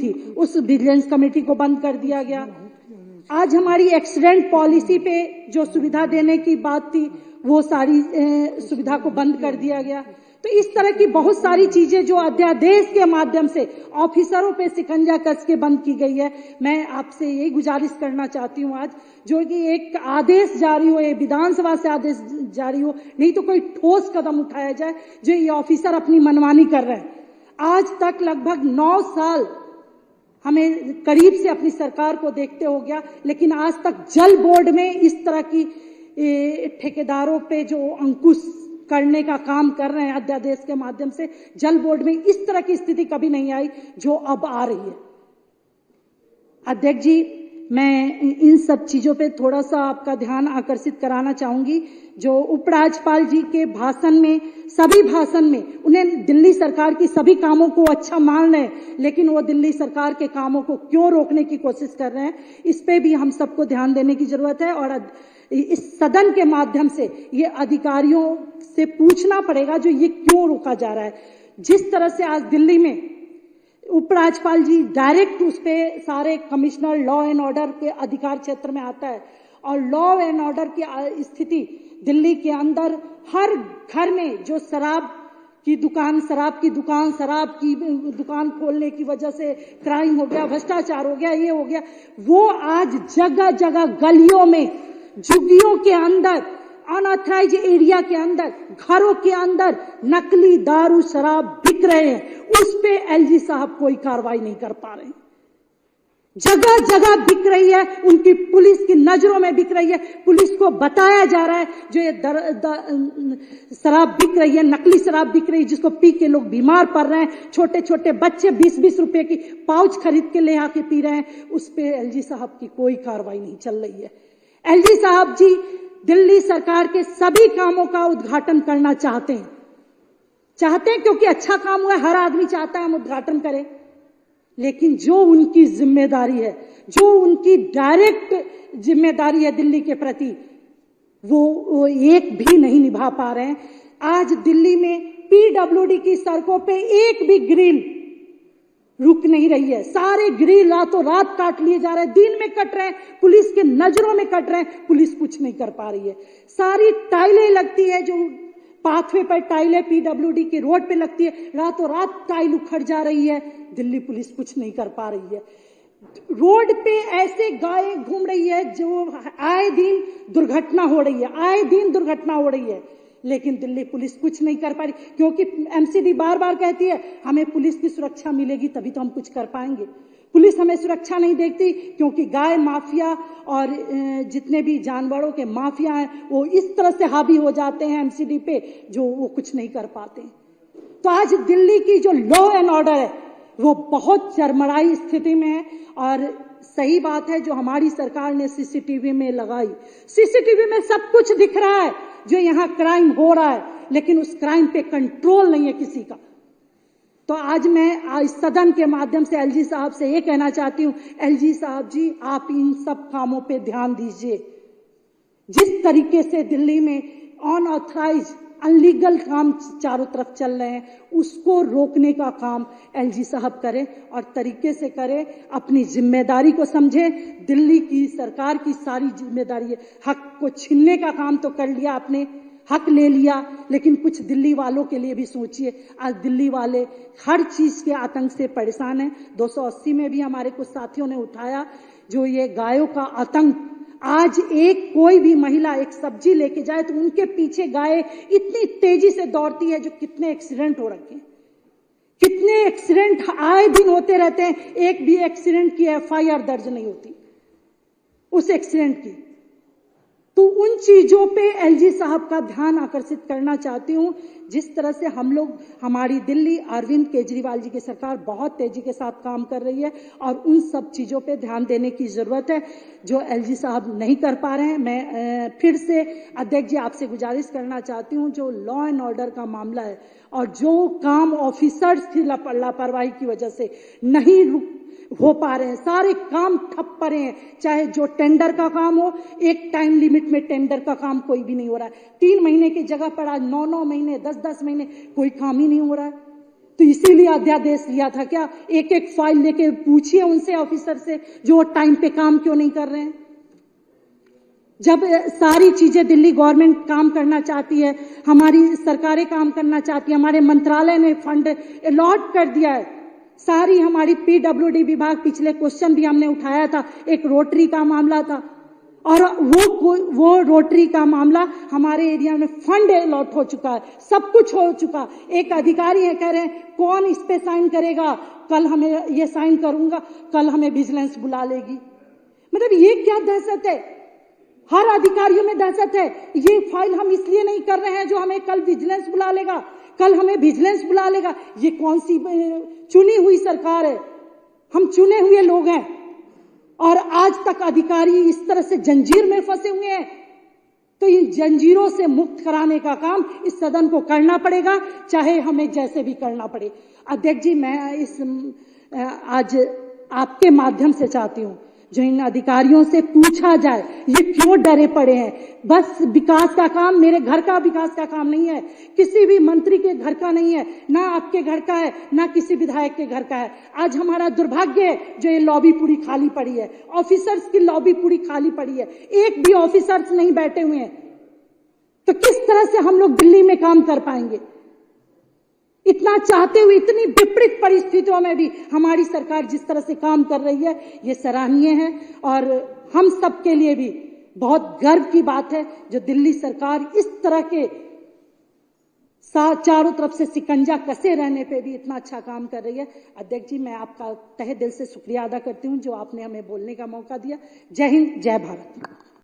थी, उस vigilance committee को बंद कर दिया गया। आज हमारी एक्सीडेंट पॉलिसी पे जो सुविधा देने की बात थी, वो सारी सुविधा को बंद कर दिया गया। तो इस तरह की बहुत सारी चीजें जो अध्यादेश के माध्यम से ऑफिसरों पे शिकंजा कस के बंद की गई है। मैं आपसे यही गुजारिश करना चाहती हूँ आज, जो कि एक आदेश जारी हो, ये विधानसभा से आदेश जारी हो, नहीं तो कोई ठोस कदम उठाया जाए। जो ये ऑफिसर अपनी मनमानी कर रहे हैं, आज तक लगभग 9 साल हमें करीब से अपनी सरकार को देखते हो गया, लेकिन आज तक जल बोर्ड में इस तरह की ठेकेदारों पे जो अंकुश करने का काम कर रहे हैं अध्यादेश के माध्यम से, जल बोर्ड में इस तरह की स्थिति कभी नहीं आई जो अब आ रही है। अध्यक्ष जी, मैं इन सब चीजों पे थोड़ा सा आपका ध्यान आकर्षित कराना चाहूंगी। जो उपराज्यपाल जी के भाषण में, सभी भाषण में उन्हें दिल्ली सरकार की सभी कामों को अच्छा मान रहे हैं, लेकिन वो दिल्ली सरकार के कामों को क्यों रोकने की कोशिश कर रहे हैं, इस पे भी हम सबको ध्यान देने की जरूरत है। और इस सदन के माध्यम से ये अधिकारियों से पूछना पड़ेगा जो ये क्यों रोका जा रहा है। जिस तरह से आज दिल्ली में उपराज्यपाल जी डायरेक्ट उस पे सारे कमिश्नर लॉ एंड ऑर्डर के अधिकार क्षेत्र में आता है, और लॉ एंड ऑर्डर की स्थिति दिल्ली के अंदर हर घर में जो शराब की दुकान खोलने की वजह से क्राइम हो गया, भ्रष्टाचार हो गया, ये हो गया, वो आज जगह जगह गलियों में, झुग्गियों के अंदर, अनऑथराइज एरिया के अंदर, घरों के अंदर नकली दारू शराब बिक रहे हैं। उस पे एलजी साहब कोई कार्रवाई नहीं कर पा रहे हैं। जगह जगह बिक रही है, उनकी पुलिस की नजरों में बिक रही है। पुलिस को बताया जा रहा है जो ये शराब बिक रही है, नकली शराब बिक रही है, जिसको पी के लोग बीमार पड़ रहे हैं। छोटे छोटे बच्चे 20-20 रुपए की पाउच खरीद के ले आके पी रहे हैं। उस पे एलजी साहब की कोई कार्रवाई नहीं चल रही है। एलजी साहब जी दिल्ली सरकार के सभी कामों का उद्घाटन करना चाहते हैं क्योंकि अच्छा काम हुआ है, हर आदमी चाहता है हम उद्घाटन करें, लेकिन जो उनकी जिम्मेदारी है, जो उनकी डायरेक्ट जिम्मेदारी है दिल्ली के प्रति, वो एक भी नहीं निभा पा रहे हैं। आज दिल्ली में पीडब्ल्यूडी की सड़कों पे एक भी ग्रिल रुक नहीं रही है। सारे ग्रिल रातों रात काट लिए जा रहे हैं, दिन में कट रहे हैं, पुलिस के नजरों में कट रहे हैं, पुलिस कुछ नहीं कर पा रही है। सारी टाइलें लगती है, जो पाथवे पर टाइलें पीडब्ल्यूडी के रोड पे लगती है, रातों रात टाइल उखड़ जा रही है, दिल्ली पुलिस कुछ नहीं कर पा रही है। रोड पे ऐसे गायें घूम रही है जो आए दिन दुर्घटना हो रही है, लेकिन दिल्ली पुलिस कुछ नहीं कर पा रही, क्योंकि एमसीडी बार बार कहती है हमें पुलिस की सुरक्षा मिलेगी तभी तो हम कुछ कर पाएंगे। पुलिस हमें सुरक्षा नहीं देखती, क्योंकि गाय माफिया और जितने भी जानवरों के माफिया हैं वो इस तरह से हावी हो जाते हैं एमसीडी पे, जो वो कुछ नहीं कर पाते। तो आज दिल्ली की जो लॉ एंड ऑर्डर है वो बहुत चरमराई स्थिति में है। और सही बात है जो हमारी सरकार ने सीसीटीवी में लगाई, सीसीटीवी में सब कुछ दिख रहा है जो यहाँ क्राइम हो रहा है, लेकिन उस क्राइम पे कंट्रोल नहीं है किसी का। तो आज मैं आज सदन के माध्यम से एलजी साहब से ये कहना चाहती हूँ, एलजी साहब जी आप इन सब कामों पे ध्यान दीजिए। जिस तरीके से दिल्ली में अनऑथराइज अनलीगल काम चारों तरफ चल रहे हैं, उसको रोकने का काम एलजी साहब करें और तरीके से करें, अपनी जिम्मेदारी को समझें। दिल्ली की सरकार की सारी जिम्मेदारी है। हक को छीनने का काम तो कर लिया आपने, हक ले लिया, लेकिन कुछ दिल्ली वालों के लिए भी सोचिए। आज दिल्ली वाले हर चीज के आतंक से परेशान हैं। 280 में भी हमारे कुछ साथियों ने उठाया जो ये गायों का आतंक। आज कोई भी महिला एक सब्जी लेके जाए तो उनके पीछे गाय इतनी तेजी से दौड़ती है, जो कितने एक्सीडेंट हो रखे हैं, कितने एक्सीडेंट आए दिन होते रहते हैं। एक भी एक्सीडेंट की एफआईआर दर्ज नहीं होती उस एक्सीडेंट की। तो उन चीजों पे एलजी साहब का ध्यान आकर्षित करना चाहती हूं। जिस तरह से हम लोग, हमारी दिल्ली अरविंद केजरीवाल जी की सरकार बहुत तेजी के साथ काम कर रही है, और उन सब चीजों पे ध्यान देने की जरूरत है जो एलजी साहब नहीं कर पा रहे हैं। मैं फिर से अध्यक्ष जी आपसे गुजारिश करना चाहती हूं, जो लॉ एंड ऑर्डर का मामला है और जो काम ऑफिसर्स की लापरवाही की वजह से नहीं हो पा रहे हैं, सारे काम ठप पड़े हैं। चाहे जो टेंडर का काम हो, एक टाइम लिमिट में टेंडर का काम कोई भी नहीं हो रहा है। 3 महीने की जगह पर आज 9-9 महीने, 10-10 महीने कोई काम ही नहीं हो रहा है। तो इसीलिए अध्यादेश लिया था क्या? एक एक फाइल लेके पूछिए उनसे, ऑफिसर से, जो टाइम पे काम क्यों नहीं कर रहे हैं। जब सारी चीजें दिल्ली गवर्नमेंट काम करना चाहती है, हमारी सरकारें काम करना चाहती है, हमारे मंत्रालय ने फंड अलॉट कर दिया है, सारी हमारी पीडब्ल्यूडी विभाग, पिछले क्वेश्चन भी हमने उठाया था, एक रोटरी का मामला था, और वो रोटरी का मामला हमारे एरिया में फंड अलॉट हो चुका है, सब कुछ हो चुका। एक अधिकारी है, कह रहे हैं कौन इस पे साइन करेगा, कल हमें ये साइन करूंगा, कल हमें विजिलेंस बुला लेगी। मतलब ये क्या दहशत है? हर अधिकारियों में दहशत है। ये फाइल हम इसलिए नहीं कर रहे हैं जो हमें कल विजिलेंस बुला लेगा, कल हमें विजिलेंस बुला लेगा। ये कौन सी चुनी हुई सरकार है? हम चुने हुए लोग हैं, और आज तक अधिकारी इस तरह से जंजीर में फंसे हुए हैं। तो इन जंजीरों से मुक्त कराने का काम इस सदन को करना पड़ेगा, चाहे हमें जैसे भी करना पड़े। अध्यक्ष जी, मैं आज आपके माध्यम से चाहती हूं, जो इन अधिकारियों से पूछा जाए ये क्यों डरे पड़े हैं। बस विकास का काम, मेरे घर का विकास का काम नहीं है, किसी भी मंत्री के घर का नहीं है, ना आपके घर का है, ना किसी विधायक के घर का है। आज हमारा दुर्भाग्य है जो ये लॉबी पूरी खाली पड़ी है, ऑफिसर्स की लॉबी पूरी खाली पड़ी है, एक भी ऑफिसर्स नहीं बैठे हुए हैं। तो किस तरह से हम लोग दिल्ली में काम कर पाएंगे? इतना चाहते हुए, इतनी विपरीत परिस्थितियों में भी हमारी सरकार जिस तरह से काम कर रही है, ये सराहनीय है, और हम सब के लिए भी बहुत गर्व की बात है जो दिल्ली सरकार इस तरह के चारों तरफ से सिकंजा कसे रहने पे भी इतना अच्छा काम कर रही है। अध्यक्ष जी, मैं आपका तहे दिल से शुक्रिया अदा करती हूं जो आपने हमें बोलने का मौका दिया। जय हिंद, जय भारत।